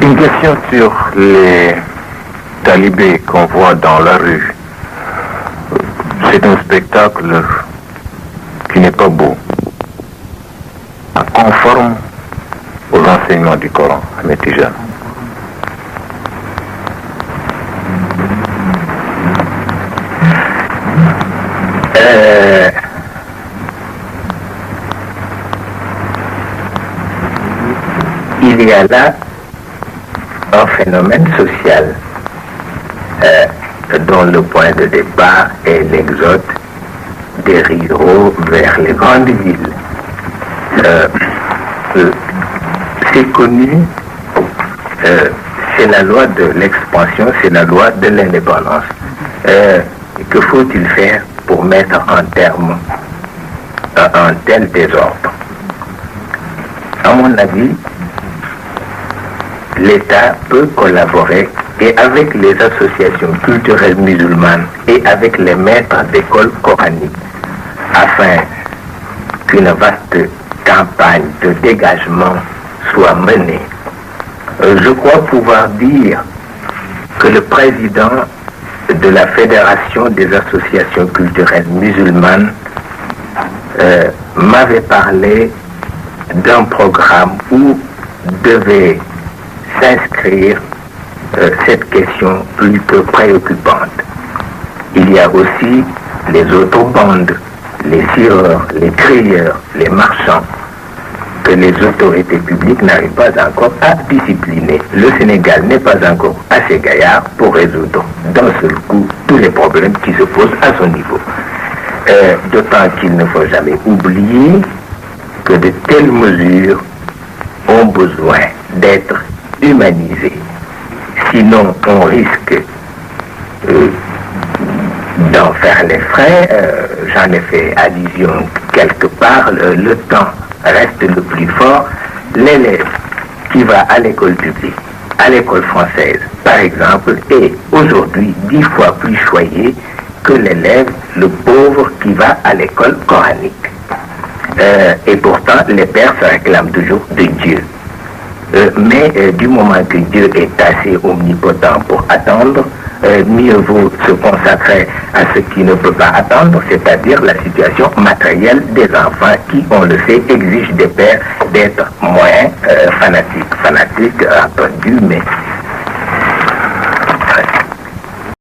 Une question sur les talibés qu'on voit dans la rue. C'est un spectacle qui n'est pas beau, conforme aux enseignements du Coran, Ahmed Tijani. Il y a là un phénomène social dont le point de départ est l'exode des ruraux vers les grandes villes. C'est connu, c'est la loi de l'expansion, c'est la loi de l'indépendance. Que faut-il faire pour mettre en terme un tel désordre? À mon avis, l'État peut collaborer et avec les associations culturelles musulmanes et avec les maîtres d'école coraniques afin qu'une vaste campagne de dégagement soit menée. Je crois pouvoir dire que le président de la Fédération des associations culturelles musulmanes m'avait parlé d'un programme où devait s'inscrire cette question plus que préoccupante. Il y a aussi les autres bandes, les scieurs, les crieurs, les marchands, que les autorités publiques n'arrivent pas encore à discipliner. Le Sénégal n'est pas encore assez gaillard pour résoudre d'un seul coup tous les problèmes qui se posent à son niveau. D'autant qu'il ne faut jamais oublier que de telles mesures ont besoin d'être humanisées. Sinon, on risque d'en faire les frais. J'en ai fait allusion quelque part. Le temps reste le plus fort. L'élève qui va à l'école publique, à l'école française, par exemple, est aujourd'hui 10 fois plus choyé que l'élève, le pauvre, qui va à l'école coranique. Et pourtant, les pères se réclament toujours de Dieu. Mais du moment que Dieu est assez omnipotent pour attendre, mieux vaut se consacrer à ce qui ne peut pas attendre, c'est-à-dire la situation matérielle des enfants qui, on le sait, exige des pères d'être moins fanatiques, entendu, mais